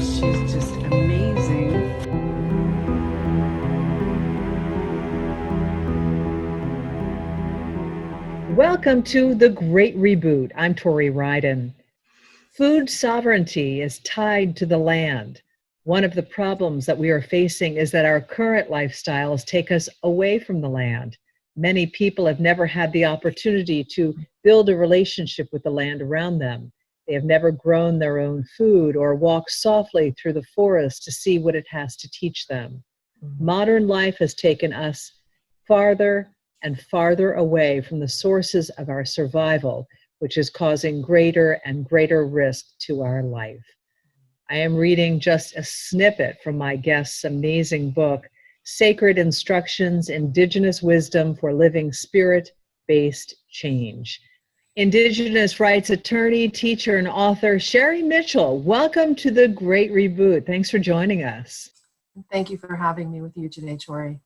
She's just amazing. Welcome to the Great Reboot. I'm Tori Ryden. Food sovereignty is tied to the land. One of the problems that we are facing is that our current lifestyles take us away from the land. Many people have never had the opportunity to build a relationship with the land around them. They have never grown their own food or walked softly through the forest to see what it has to teach them. Modern life has taken us farther and farther away from the sources of our survival, which is causing greater and greater risk to our life. I am reading just a snippet from my guest's amazing book, Sacred Instructions, Indigenous Wisdom for Living Spirit-Based Change. Indigenous rights attorney, teacher, and author, Sherri Mitchell. Welcome to the Great Reboot. Thanks for joining us. Thank you for having me with you today, Tori.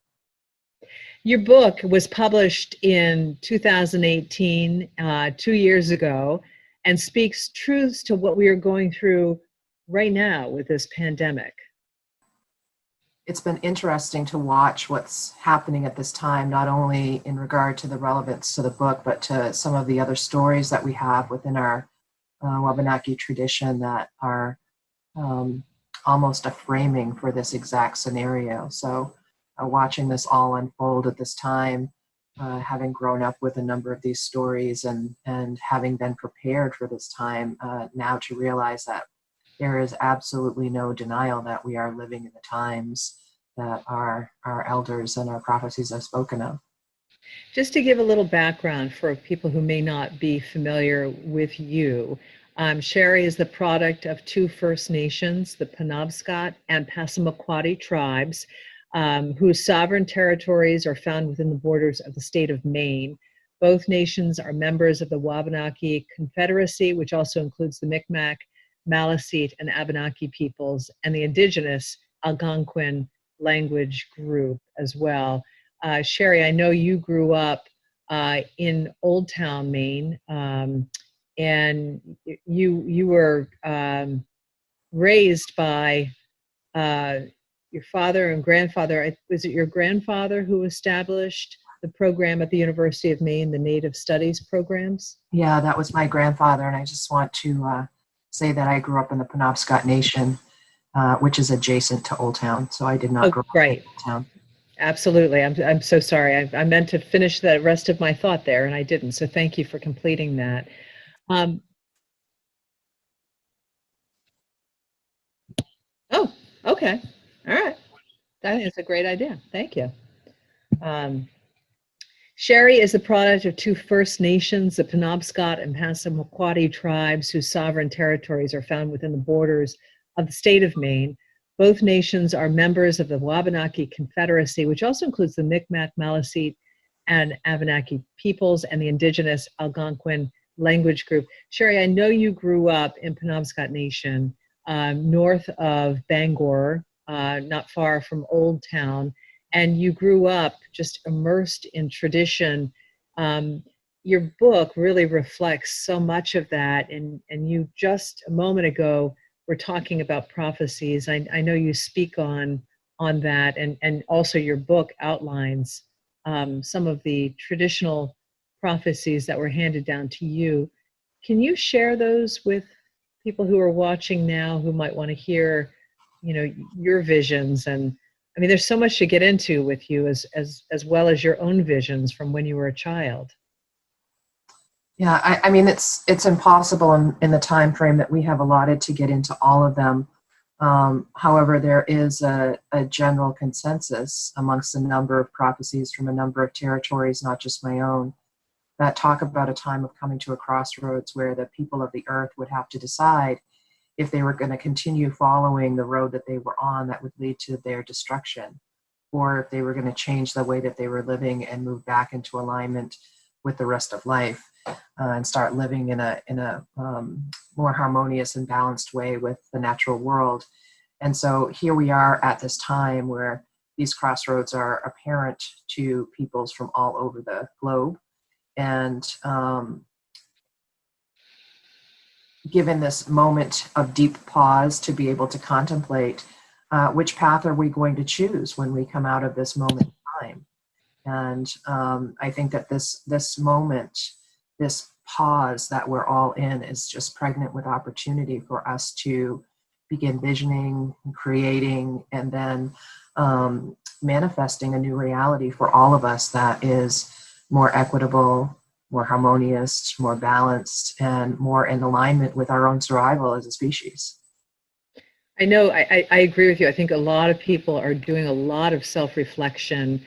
Your book was published in 2018, 2 years ago, and speaks truths to what we are going through right now with this pandemic. It's been interesting to watch what's happening at this time, not only in regard to the relevance to the book, but to some of the other stories that we have within our Wabanaki tradition that are almost a framing for this exact scenario. So watching this all unfold at this time, having grown up with a number of these stories and having been prepared for this time, now to realize that there is absolutely no denial that we are living in the times that our elders and our prophecies have spoken of. Just to give a little background for people who may not be familiar with you, Sherri is the product of two First Nations, the Penobscot and Passamaquoddy tribes, whose sovereign territories are found within the borders of the state of Maine. Both nations are members of the Wabanaki Confederacy, which also includes the Micmac, Maliseet, and Abenaki peoples, and the Indigenous Algonquin language group as well. Sherri, I know you grew up in Old Town, Maine, and you were raised by your father and grandfather. Was it your grandfather who established the program at the University of Maine, the Native Studies programs? Yeah, that was my grandfather, and I just want to say that I grew up in the Penobscot Nation, which is adjacent to Old Town, so I did not grow up in Old Town. Absolutely. I'm so sorry. I meant to finish the rest of my thought there, and I didn't, so thank you for completing that. Oh, okay. All right. That is a great idea. Thank you. Sherri is the product of two First Nations, the Penobscot and Passamaquoddy tribes, whose sovereign territories are found within the borders of the state of Maine. Both nations are members of the Wabanaki Confederacy, which also includes the Micmac, Maliseet, and Abenaki peoples and the Indigenous Algonquin language group. Sherri, I know you grew up in Penobscot Nation, north of Bangor, not far from Old Town, and you grew up just immersed in tradition. Your book really reflects so much of that, and you just a moment ago were talking about prophecies. I know you speak on that, and also your book outlines some of the traditional prophecies that were handed down to you. Can you share those with people who are watching now who might want to hear, your visions? And I mean, there's so much to get into with you as well as your own visions from when you were a child. Yeah, I mean, it's impossible in the time frame that we have allotted to get into all of them. However, there is a general consensus amongst a number of prophecies from a number of territories, not just my own, that talk about a time of coming to a crossroads where the people of the earth would have to decide if they were going to continue following the road that they were on that would lead to their destruction, or if they were going to change the way that they were living and move back into alignment with the rest of life, and start living in a more harmonious and balanced way with the natural world. And so here we are at this time where these crossroads are apparent to peoples from all over the globe. And given this moment of deep pause to be able to contemplate which path are we going to choose when we come out of this moment in time. And I think that this moment, this pause that we're all in, is just pregnant with opportunity for us to begin visioning, creating, and then manifesting a new reality for all of us that is more equitable, more harmonious, more balanced, and more in alignment with our own survival as a species. I know, I agree with you. I think a lot of people are doing a lot of self-reflection.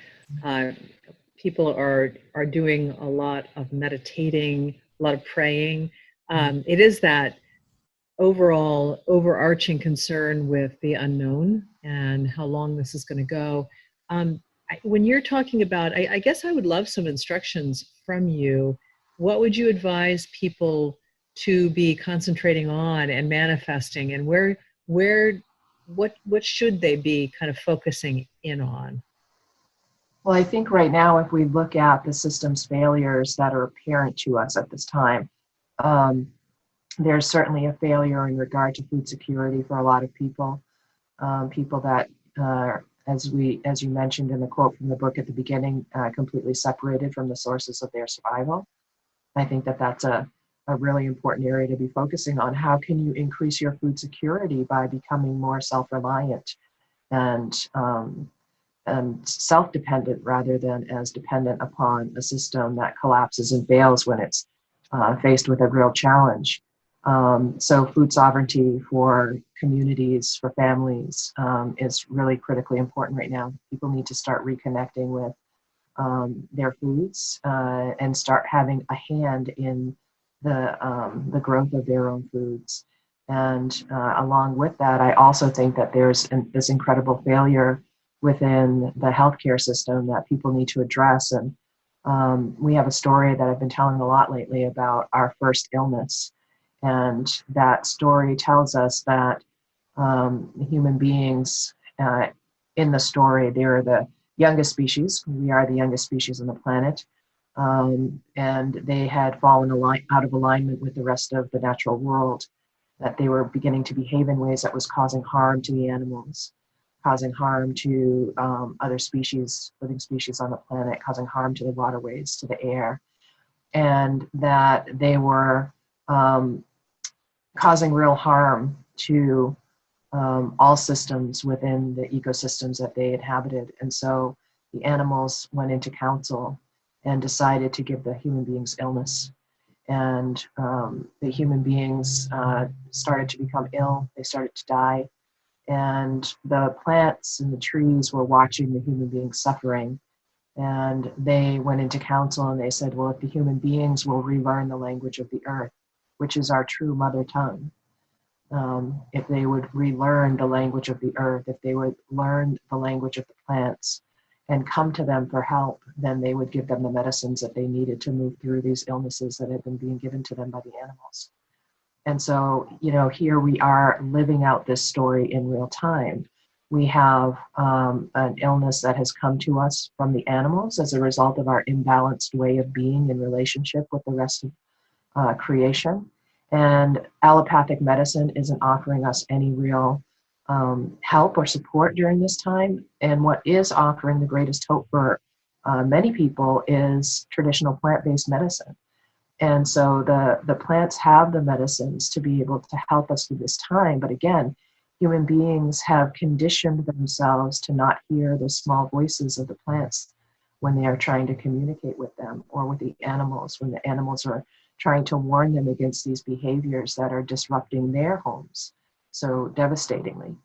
People are doing a lot of meditating, a lot of praying. It is that overall overarching concern with the unknown and how long this is going to go. When you're talking about, I guess I would love some instructions from you. What would you advise people to be concentrating on and manifesting, and what should they be kind of focusing in on? Well, I think right now, if we look at the system's failures that are apparent to us at this time, there's certainly a failure in regard to food security for a lot of people. People that, as you mentioned in the quote from the book at the beginning, completely separated from the sources of their survival. I think that that's a really important area to be focusing on. How can you increase your food security by becoming more self-reliant and self-dependent rather than as dependent upon a system that collapses and fails when it's faced with a real challenge. So food sovereignty for communities, for families, is really critically important right now. People need to start reconnecting with their foods and start having a hand in the growth of their own foods. And along with that, I also think that there's this incredible failure within the healthcare system that people need to address. And we have a story that I've been telling a lot lately about our first illness. And that story tells us that human beings in the story, they're the youngest species. We are the youngest species on the planet. And they had fallen out of alignment with the rest of the natural world, that they were beginning to behave in ways that was causing harm to the animals, causing harm to other species, living species on the planet, causing harm to the waterways, to the air, and that they were causing real harm to all systems within the ecosystems that they inhabited. And so the animals went into council and decided to give the human beings illness. And the human beings started to become ill. They started to die. And the plants and the trees were watching the human beings suffering. And they went into council and they said, well, if the human beings will relearn the language of the earth, which is our true mother tongue, if they would relearn the language of the earth, if they would learn the language of the plants and come to them for help, then they would give them the medicines that they needed to move through these illnesses that had been being given to them by the animals. And so, here we are living out this story in real time. We have an illness that has come to us from the animals as a result of our imbalanced way of being in relationship with the rest of creation. And allopathic medicine isn't offering us any real help or support during this time. And what is offering the greatest hope for many people is traditional plant-based medicine. And so the plants have the medicines to be able to help us through this time. But again, human beings have conditioned themselves to not hear the small voices of the plants when they are trying to communicate with them, or with the animals, when the animals are trying to warn them against these behaviors that are disrupting their homes so devastatingly.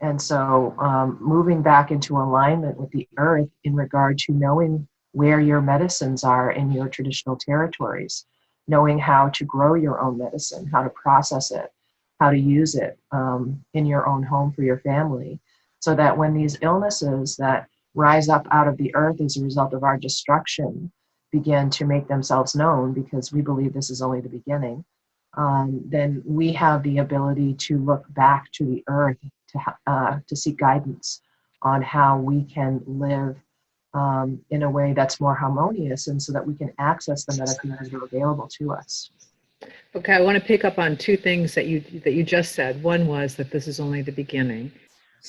And so moving back into alignment with the earth in regard to knowing where your medicines are in your traditional territories, knowing how to grow your own medicine, how to process it, how to use it in your own home for your family, so that when these illnesses that rise up out of the earth as a result of our destruction begin to make themselves known, because we believe this is only the beginning, then we have the ability to look back to the earth to seek guidance on how we can live in a way that's more harmonious, and so that we can access the medicines that are available to us. Okay, I want to pick up on two things that you just said. One was that this is only the beginning.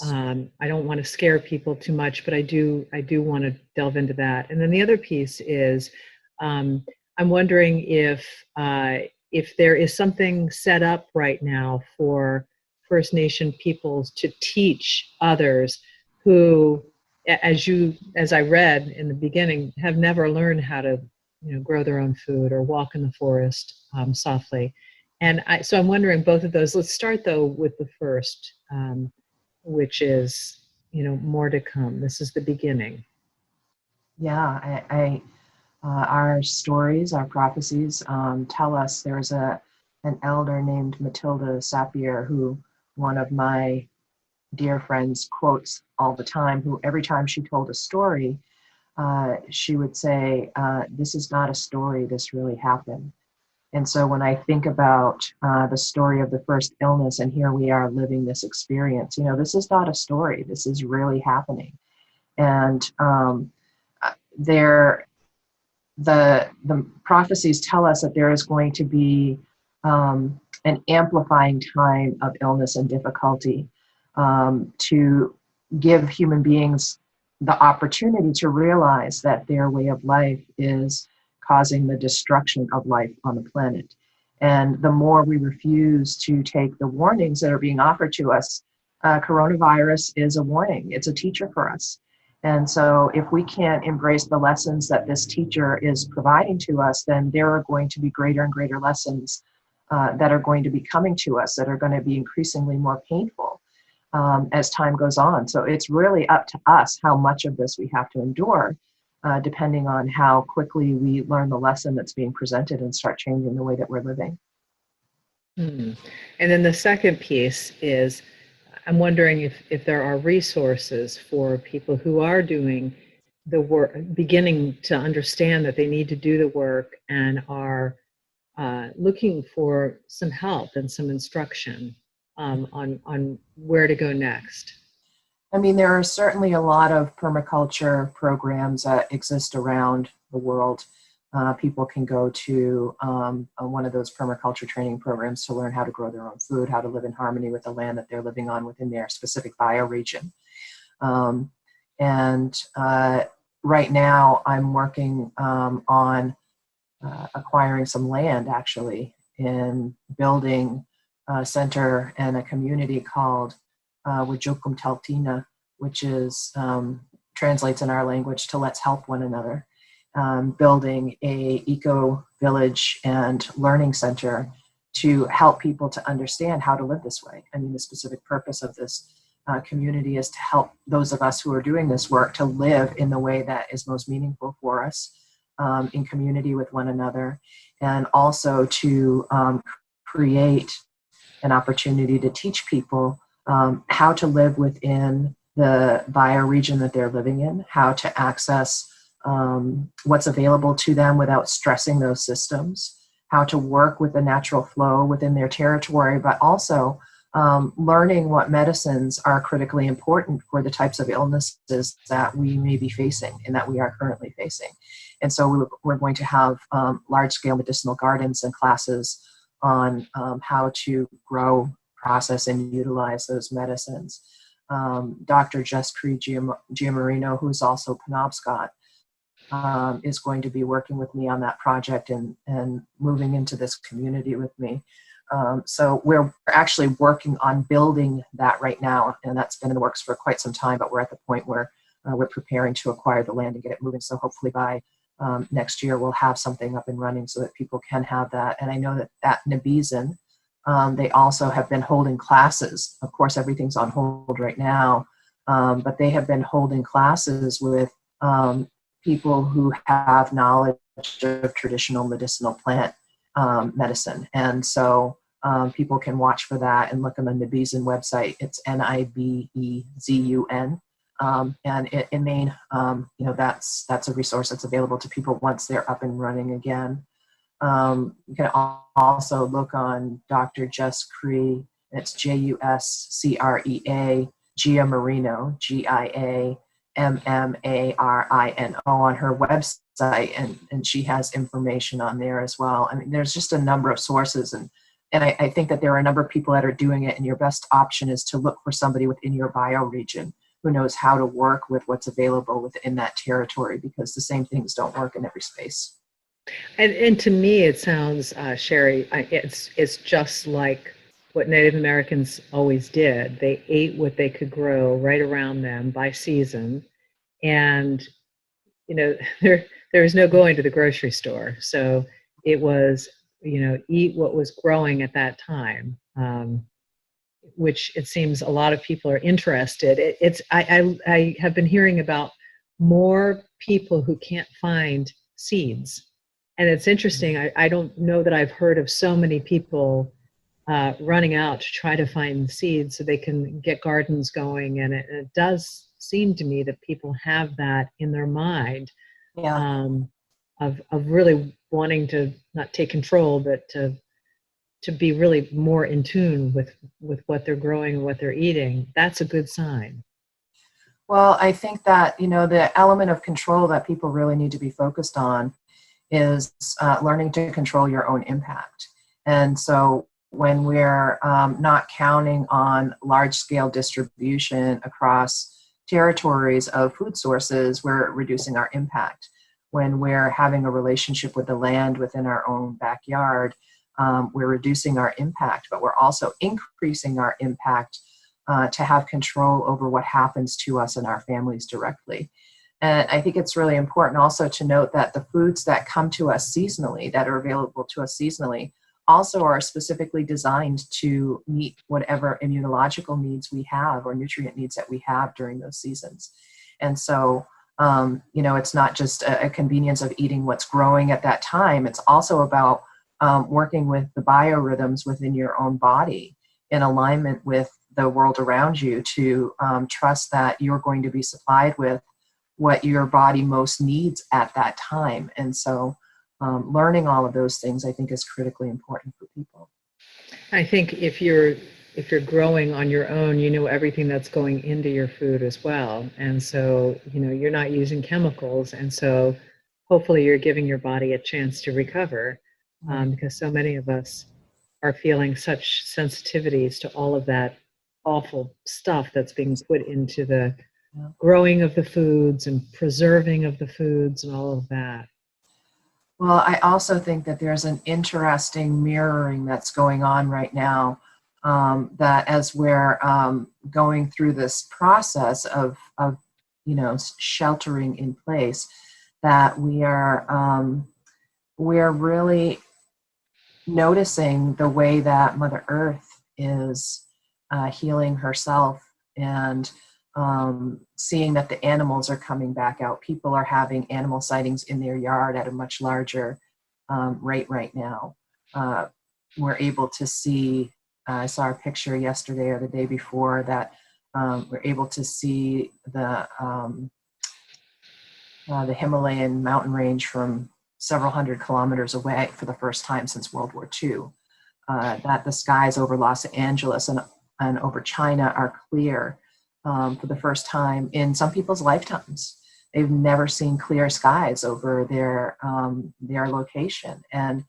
I don't want to scare people too much, but I do want to delve into that. And then the other piece is, I'm wondering if there is something set up right now for First Nation peoples to teach others who, as I read in the beginning, have never learned how to, grow their own food or walk in the forest softly. And so I'm wondering both of those. Let's start though with the first. Which is, more to come. This is the beginning. Yeah, our stories, our prophecies tell us. There's an elder named Matilda Sapier who one of my dear friends quotes all the time, who every time she told a story, she would say, this is not a story, this really happened. And so when I think about the story of the first illness, and here we are living this experience, this is not a story, this is really happening. And there, the prophecies tell us that there is going to be an amplifying time of illness and difficulty to give human beings the opportunity to realize that their way of life is causing the destruction of life on the planet. And the more we refuse to take the warnings that are being offered to us, coronavirus is a warning. It's a teacher for us. And so if we can't embrace the lessons that this teacher is providing to us, then there are going to be greater and greater lessons that are going to be coming to us that are going to be increasingly more painful as time goes on. So it's really up to us how much of this we have to endure, depending on how quickly we learn the lesson that's being presented and start changing the way that we're living. And then the second piece is, I'm wondering if there are resources for people who are doing the work, beginning to understand that they need to do the work and are looking for some help and some instruction on where to go next. I mean, there are certainly a lot of permaculture programs that exist around the world. People can go to one of those permaculture training programs to learn how to grow their own food, how to live in harmony with the land that they're living on within their specific bioregion. And right now I'm working on acquiring some land, actually, in building a center and a community called Wajukum Taltina, which is translates in our language to let's help one another. Building a eco village and learning center to help people to understand how to live this way. I mean, the specific purpose of this community is to help those of us who are doing this work to live in the way that is most meaningful for us, in community with one another, and also to create an opportunity to teach people how to live within the bioregion that they're living in, how to access what's available to them without stressing those systems, how to work with the natural flow within their territory, but also learning what medicines are critically important for the types of illnesses that we may be facing and that we are currently facing. And so we're going to have large-scale medicinal gardens and classes on how to grow, process, and utilize those medicines. Dr. Jespri Giamarino, who's also Penobscot, is going to be working with me on that project and moving into this community with me. So we're actually working on building that right now, and that's been in the works for quite some time, but we're at the point where we're preparing to acquire the land and get it moving. So hopefully by next year we'll have something up and running so that people can have that. And I know that at Nabizin, they also have been holding classes. Of course, everything's on hold right now, but they have been holding classes with people who have knowledge of traditional medicinal plant medicine. And so people can watch for that and look on the Nabizin website. It's Nibezun. And in Maine, that's a resource that's available to people once they're up and running again. You can also look on Dr. Jespri, it's Juscrea, Giamarino, MMARINO on her website, and she has information on there as well. I mean, there's just a number of sources, and I think that there are a number of people that are doing it, and your best option is to look for somebody within your bioregion who knows how to work with what's available within that territory, because the same things don't work in every space. And to me, it sounds, Sherri, it's just like what Native Americans always did. They ate what they could grow right around them by season, and there was no going to the grocery store, so it was eat what was growing at that time, which it seems a lot of people are interested. I have been hearing about more people who can't find seeds. And it's interesting, I don't know that I've heard of so many people running out to try to find seeds so they can get gardens going. And it does seem to me that people have that in their mind, Yeah. of really wanting to not take control, but to be really more in tune with what they're growing and what they're eating. That's a good sign. Well, I think that, the element of control that people really need to be focused on is learning to control your own impact. And so when we're not counting on large-scale distribution across territories of food sources, we're reducing our impact. When we're having a relationship with the land within our own backyard, we're reducing our impact, but we're also increasing our impact to have control over what happens to us and our families directly. And I think it's really important also to note that the foods that come to us seasonally, that are available to us seasonally, also are specifically designed to meet whatever immunological needs we have or nutrient needs that we have during those seasons. And so, it's not just a convenience of eating what's growing at that time. It's also about working with the biorhythms within your own body in alignment with the world around you to trust that you're going to be supplied with what your body most needs at that time. And so learning all of those things, I think, is critically important for people. I think if you're growing on your own, everything that's going into your food as well. And so, you're not using chemicals. And so hopefully you're giving your body a chance to recover, because so many of us are feeling such sensitivities to all of that awful stuff that's being put into the growing of the foods and preserving of the foods and all of that. Well, I also think that there's an interesting mirroring that's going on right now, that as we're going through this process of sheltering in place, that we're really noticing the way that Mother Earth is healing herself, and seeing that the animals are coming back out. People are having animal sightings in their yard at a much larger rate right now. We're able to see, I saw a picture yesterday or the day before that we're able to see the Himalayan mountain range from several hundred kilometers away for the first time since World War II. That the skies over Los Angeles and over China are clear for the first time in some people's lifetimes. They've never seen clear skies over their location. And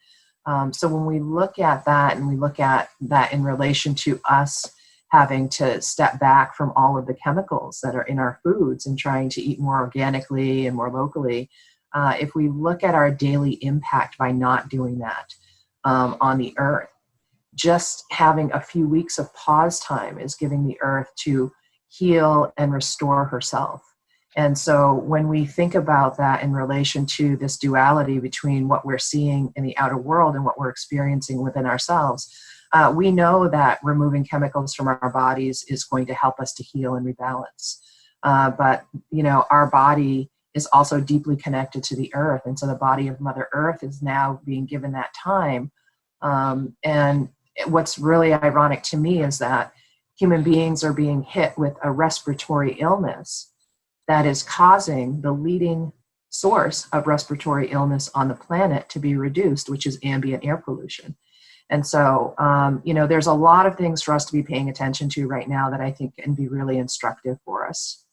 so when we look at that, and we look at that in relation to us having to step back from all of the chemicals that are in our foods and trying to eat more organically and more locally, if we look at our daily impact by not doing that on the earth, just having a few weeks of pause time is giving the earth to heal and restore herself. And so when we think about that in relation to this duality between what we're seeing in the outer world and what we're experiencing within ourselves, we know that removing chemicals from our bodies is going to help us to heal and rebalance. But our body is also deeply connected to the earth. And so the body of Mother Earth is now being given that time. And what's really ironic to me is that human beings are being hit with a respiratory illness that is causing the leading source of respiratory illness on the planet to be reduced, which is ambient air pollution. And so, there's a lot of things for us to be paying attention to right now that I think can be really instructive for us.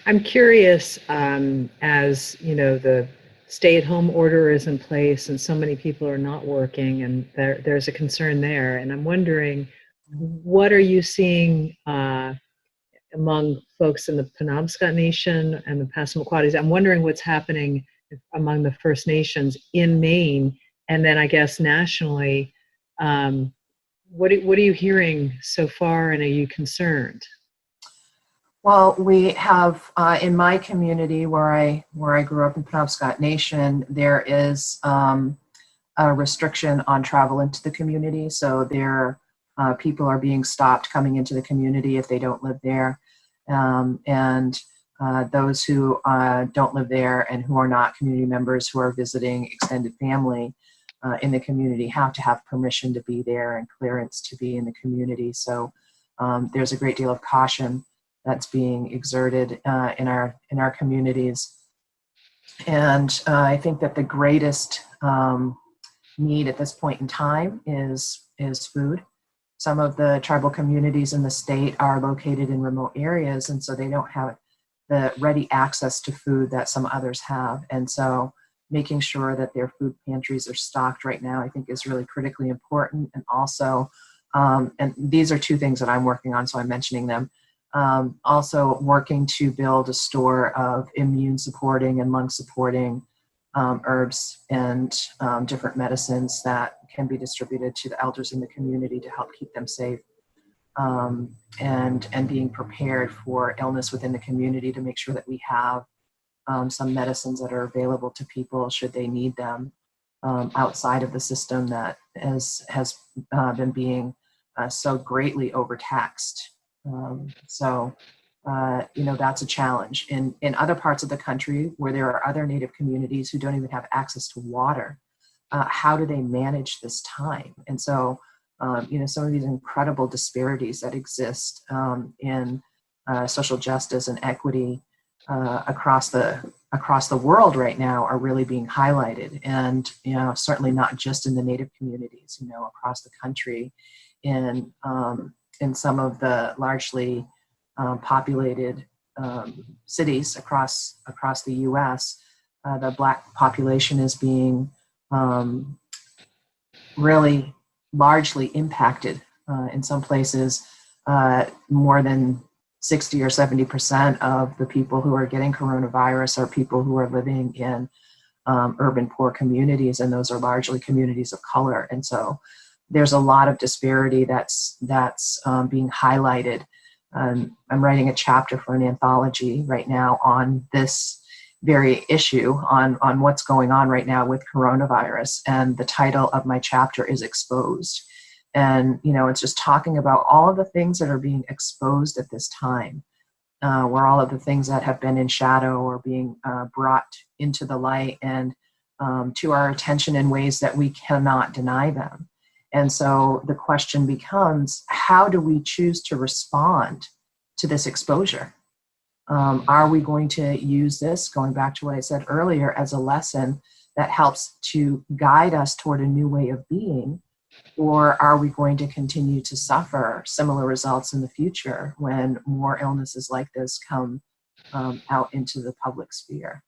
I'm curious, as you know, the stay-at-home order is in place and so many people are not working, and there's a concern there. And I'm wondering, what are you seeing among folks in the Penobscot Nation and the Passamaquoddies? I'm wondering what's happening among the First Nations in Maine, and then I guess nationally. What are you hearing so far, and are you concerned? Well, we have in my community where I grew up in Penobscot Nation, there is a restriction on travel into the community. So there, people are being stopped coming into the community if they don't live there, and those who don't live there and who are not community members who are visiting extended family in the community have to have permission to be there and clearance to be in the community. So there's a great deal of caution that's being exerted in our communities. And I think that the greatest need at this point in time is food. Some of the tribal communities in the state are located in remote areas, and so they don't have the ready access to food that some others have. And so making sure that their food pantries are stocked right now, I think, is really critically important. And also, and these are two things that I'm working on, so I'm mentioning them. Also working to build a store of immune supporting and lung supporting herbs and different medicines that can be distributed to the elders in the community to help keep them safe, and being prepared for illness within the community to make sure that we have some medicines that are available to people should they need them outside of the system that has been being so greatly overtaxed. That's a challenge. In other parts of the country where there are other Native communities who don't even have access to water, how do they manage this time? And so, some of these incredible disparities that exist in social justice and equity across the world right now are really being highlighted. And, certainly not just in the Native communities, across the country, in some of the largely populated cities across the U.S., the Black population is being really largely impacted. In some places, more than 60 or 70% of the people who are getting coronavirus are people who are living in urban poor communities, and those are largely communities of color. And so there's a lot of disparity that's being highlighted. I'm writing a chapter for an anthology right now on this very issue, on what's going on right now with coronavirus. And the title of my chapter is Exposed. And, it's just talking about all of the things that are being exposed at this time, where all of the things that have been in shadow are being brought into the light and to our attention in ways that we cannot deny them. And so the question becomes, how do we choose to respond to this exposure? Are we going to use this, going back to what I said earlier, as a lesson that helps to guide us toward a new way of being? Or are we going to continue to suffer similar results in the future when more illnesses like this come out into the public sphere?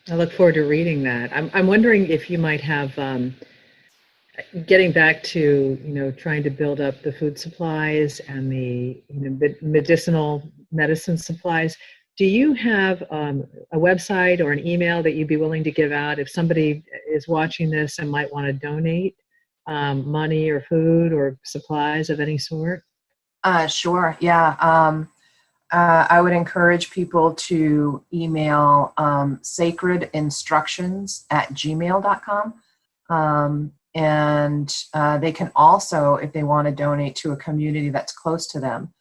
I look forward to reading that. I'm wondering if you might have, getting back to, trying to build up the food supplies and the medicinal medicine supplies. Do you have a website or an email that you'd be willing to give out if somebody is watching this and might want to donate money or food or supplies of any sort? Sure, yeah. I would encourage people to email sacredinstructions@gmail.com. And they can also, if they want to donate to a community that's close to them,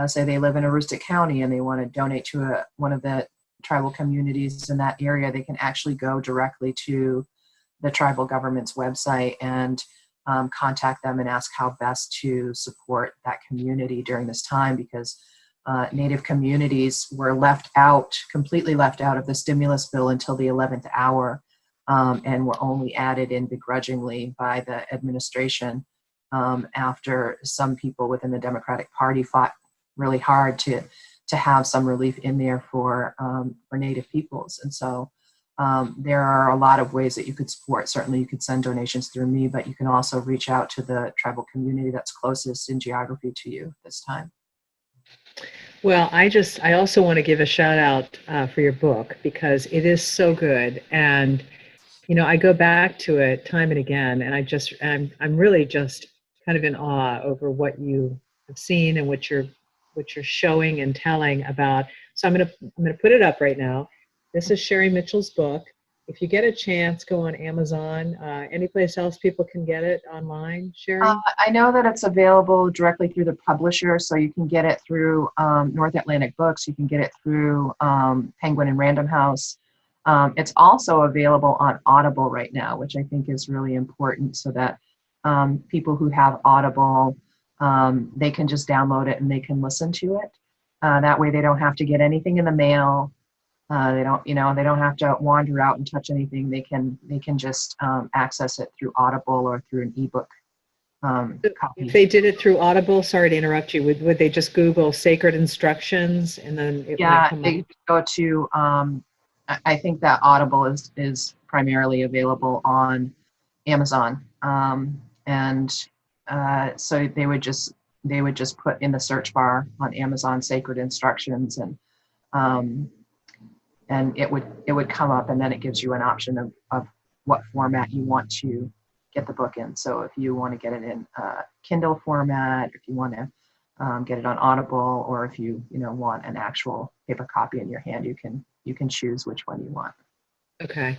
say they live in Aroostook County and they want to donate to one of the tribal communities in that area, they can actually go directly to the tribal government's website and contact them and ask how best to support that community during this time, because Native communities were completely left out of the stimulus bill until the 11th hour. And were only added in begrudgingly by the administration after some people within the Democratic Party fought really hard to to have some relief in there for Native peoples. And so there are a lot of ways that you could support. Certainly you could send donations through me, but you can also reach out to the tribal community that's closest in geography to you this time. Well, I also want to give a shout out for your book because it is so good. And, you know, I go back to it time and again, and I'm really just kind of in awe over what you have seen and what you're showing and telling about. So I'm going to put it up right now. This is Sherri Mitchell's book. If you get a chance, go on Amazon. Any place else people can get it online, Sherri? I know that it's available directly through the publisher, so you can get it through North Atlantic Books. You can get it through Penguin and Random House. It's also available on Audible right now, which I think is really important, so that people who have Audible, they can just download it and they can listen to it. That way they don't have to get anything in the mail. They don't have to wander out and touch anything. They can just access it through Audible or through an ebook copy. If they did it through Audible, sorry to interrupt you, would they just Google sacred instructions and then it might come they up? go to I think that Audible is primarily available on Amazon, and so they would just put in the search bar on Amazon sacred instructions, and it would come up, and then it gives you an option of what format you want to get the book in. So if you want to get it in Kindle format, if you want to get it on Audible, or if you want an actual paper copy in your hand, you can choose which one you want. Okay.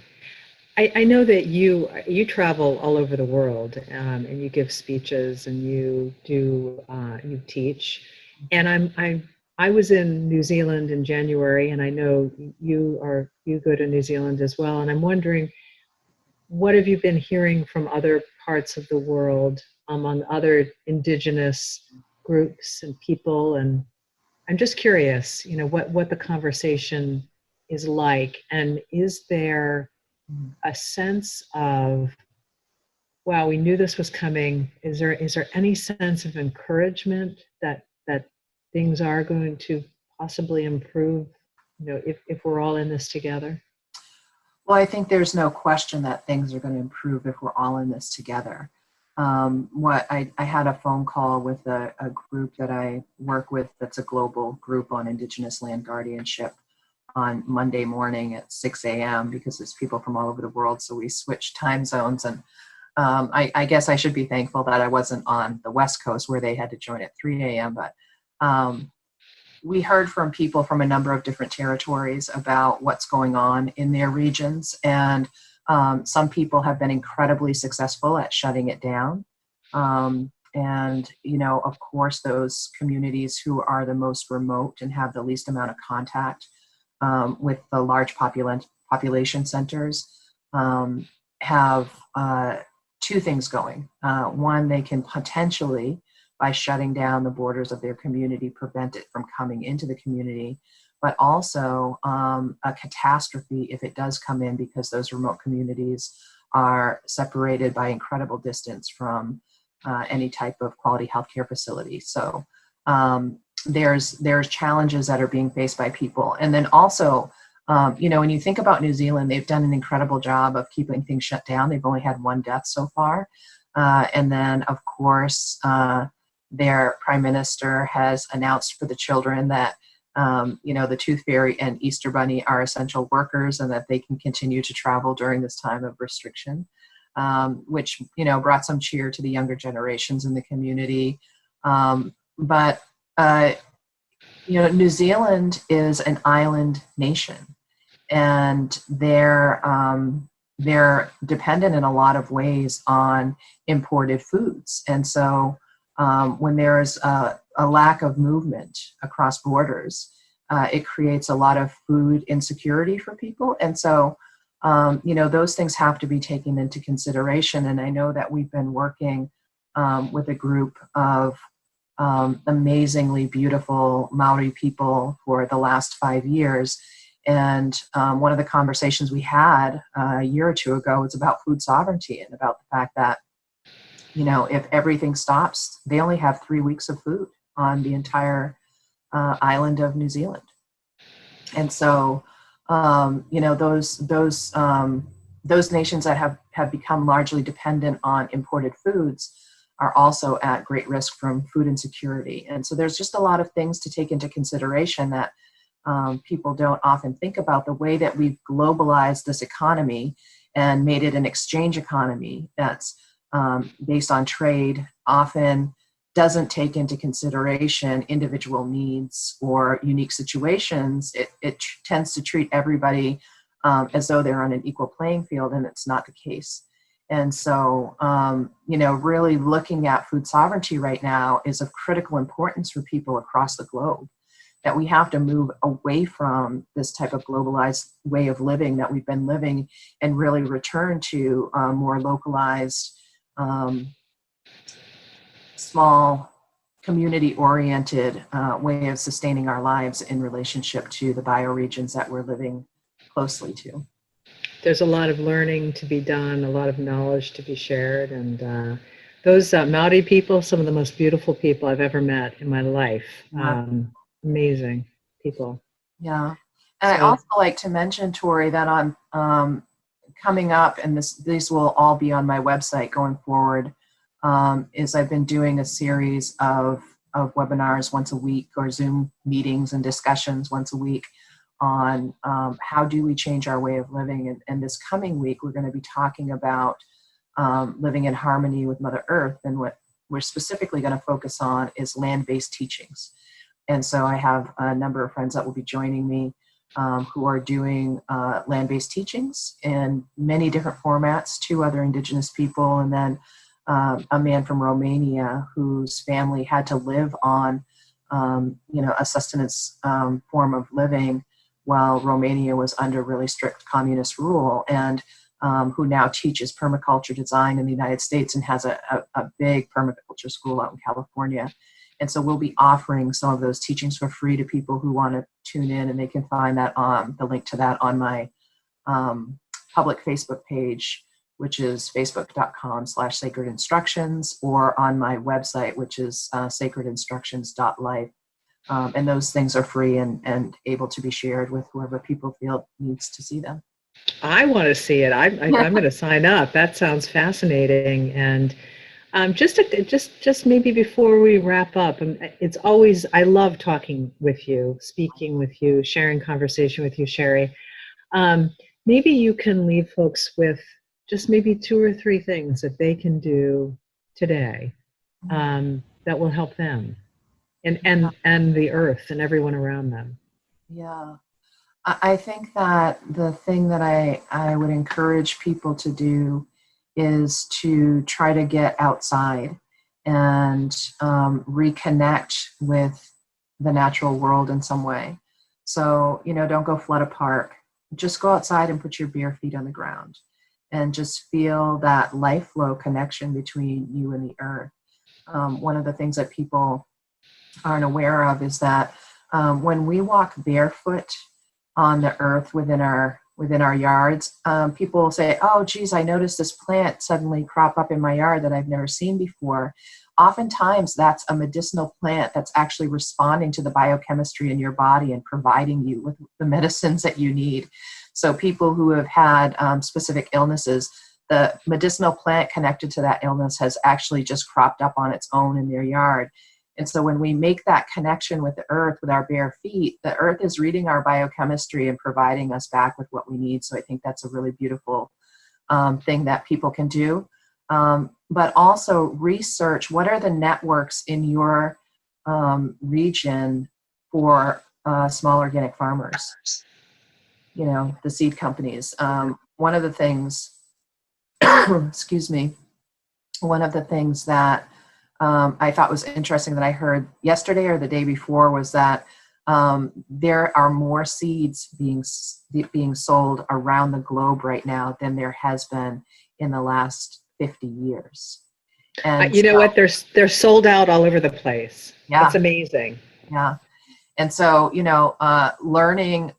I know that you travel all over the world, and you give speeches and you teach, and I was in New Zealand in January, and I know you go to New Zealand as well, and I'm wondering, what have you been hearing from other parts of the world among other Indigenous groups and people? And I'm just curious, what the conversation is like, and is there a sense of, wow, we knew this was coming? Is there any sense of encouragement that things are going to possibly improve, if we're all in this together? Well, I think there's no question that things are going to improve if we're all in this together. I had a phone call with a group that I work with that's a global group on Indigenous land guardianship on Monday morning at 6 a.m. because there's people from all over the world, so we switched time zones. And I guess I should be thankful that I wasn't on the West Coast where they had to join at 3 a.m. But we heard from people from a number of different territories about what's going on in their regions. And some people have been incredibly successful at shutting it down. And, of course, those communities who are the most remote and have the least amount of contact with the large population centers have two things going. One, they can potentially, by shutting down the borders of their community, prevent it from coming into the community, but also a catastrophe if it does come in, because those remote communities are separated by incredible distance from any type of quality healthcare facility. So there's challenges that are being faced by people. And then also, when you think about New Zealand, they've done an incredible job of keeping things shut down. They've only had one death so far. And then, of course, their prime minister has announced for the children that, the Tooth Fairy and Easter Bunny are essential workers and that they can continue to travel during this time of restriction, which, brought some cheer to the younger generations in the community. But New Zealand is an island nation, and they're dependent in a lot of ways on imported foods. And so when there's a lack of movement across borders, it creates a lot of food insecurity for people. And so, those things have to be taken into consideration. And I know that we've been working with a group of amazingly beautiful Maori people for the last 5 years. And one of the conversations we had a year or two ago was about food sovereignty and about the fact that, if everything stops, they only have 3 weeks of food on the entire island of New Zealand. And so, those nations that have become largely dependent on imported foods are also at great risk from food insecurity. And so there's just a lot of things to take into consideration that people don't often think about. The way that we've globalized this economy and made it an exchange economy that's based on trade often doesn't take into consideration individual needs or unique situations. It tends to treat everybody as though they're on an equal playing field, and it's not the case. And so, really looking at food sovereignty right now is of critical importance for people across the globe, that we have to move away from this type of globalized way of living that we've been living and really return to a more localized, small, community-oriented way of sustaining our lives in relationship to the bioregions that we're living closely to. There's a lot of learning to be done, a lot of knowledge to be shared, and those Maori people, some of the most beautiful people I've ever met in my life. Amazing people. Yeah. And I also like to mention, Tori, that I'm coming up, and these will all be on my website going forward, is I've been doing a series of webinars once a week, or Zoom meetings and discussions once a week on how do we change our way of living. And this coming week, we're going to be talking about living in harmony with Mother Earth. And what we're specifically going to focus on is land-based teachings. And so I have a number of friends that will be joining me who are doing land-based teachings in many different formats, 2 other Indigenous people, and then a man from Romania whose family had to live on, a sustenance form of living while Romania was under really strict communist rule, and who now teaches permaculture design in the United States and has a big permaculture school out in California. And so we'll be offering some of those teachings for free to people who want to tune in, and they can find that the link to that on my public Facebook page, which is facebook.com/sacred instructions, or on my website, which is sacredinstructions.life. And those things are free and able to be shared with whoever people feel needs to see them. I want to see it. I'm going to sign up. That sounds fascinating. And just maybe before we wrap up, it's always, I love talking with you, speaking with you, sharing conversation with you, Sherri. Maybe you can leave folks with just maybe 2 or 3 things that they can do today that will help them and the earth and everyone around them. Yeah. I think that the thing that I would encourage people to do is to try to get outside and reconnect with the natural world in some way. So, don't go flood a park. Just go outside and put your bare feet on the ground and just feel that life flow connection between you and the earth. One of the things that people aren't aware of is that when we walk barefoot on the earth within our yards, people will say, oh geez, I noticed this plant suddenly crop up in my yard that I've never seen before. Oftentimes that's a medicinal plant that's actually responding to the biochemistry in your body and providing you with the medicines that you need. So people who have had specific illnesses, the medicinal plant connected to that illness has actually just cropped up on its own in their yard. And so when we make that connection with the earth with our bare feet, the earth is reading our biochemistry and providing us back with what we need. So I think that's a really beautiful thing that people can do. But also research what are the networks in your region for small organic farmers, the seed companies. One of the things, excuse me, one of the things that I thought was interesting that I heard yesterday or the day before was that there are more seeds being sold around the globe right now than there has been in the last 50 years. And you know what? They're sold out all over the place. Yeah. It's amazing. Yeah. And so, learning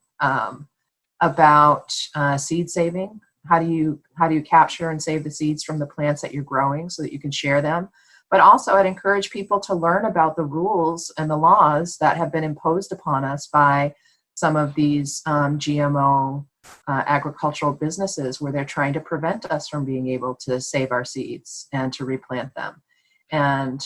about seed saving, how do you capture and save the seeds from the plants that you're growing so that you can share them, But also I'd encourage people to learn about the rules and the laws that have been imposed upon us by some of these GMO agricultural businesses, where they're trying to prevent us from being able to save our seeds and to replant them. And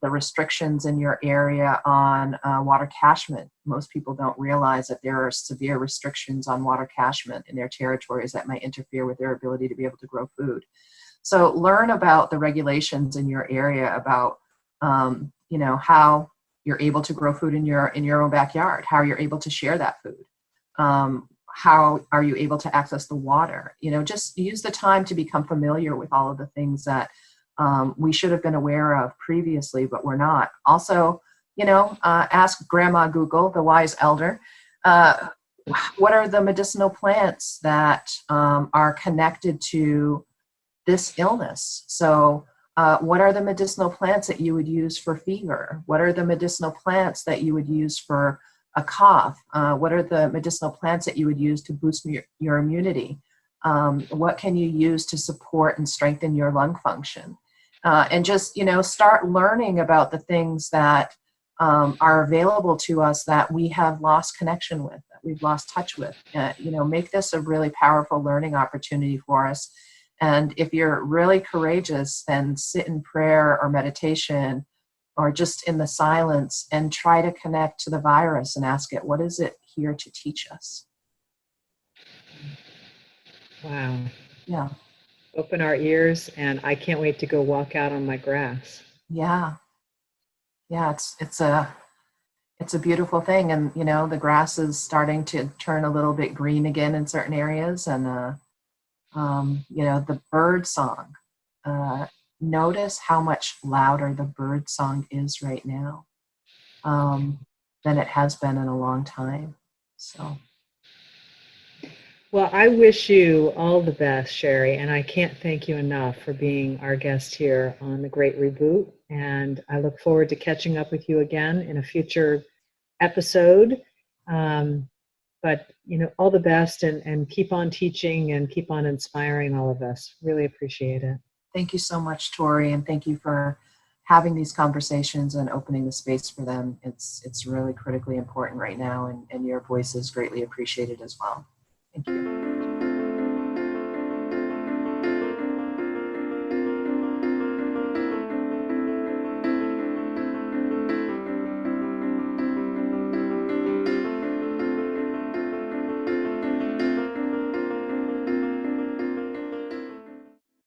the restrictions in your area on water catchment. Most people don't realize that there are severe restrictions on water catchment in their territories that might interfere with their ability to be able to grow food. So learn about the regulations in your area, about how you're able to grow food in your own backyard, how you're able to share that food, how are you able to access the water. Just use the time to become familiar with all of the things that we should have been aware of previously, but we're not. Also, ask Grandma Google, the wise elder, what are the medicinal plants that are connected to this illness? So what are the medicinal plants that you would use for fever? What are the medicinal plants that you would use for a cough? What are the medicinal plants that you would use to boost your immunity? What can you use to support and strengthen your lung function? And just, start learning about the things that are available to us that we have lost connection with, that we've lost touch with. Make this a really powerful learning opportunity for us. And if you're really courageous, then sit in prayer or meditation or just in the silence and try to connect to the virus and ask it, what is it here to teach us? Wow. Yeah. Open our ears, and I can't wait to go walk out on my grass. Yeah. Yeah, it's a beautiful thing. And, the grass is starting to turn a little bit green again in certain areas. And, the bird song, notice how much louder the bird song is right now than it has been in a long time. So. Well, I wish you all the best, Sherri, and I can't thank you enough for being our guest here on the Great Reboot. And I look forward to catching up with you again in a future episode. But, all the best, and keep on teaching and keep on inspiring all of us. Really appreciate it. Thank you so much, Tori, and thank you for having these conversations and opening the space for them. It's really critically important right now, and your voice is greatly appreciated as well. Thank you.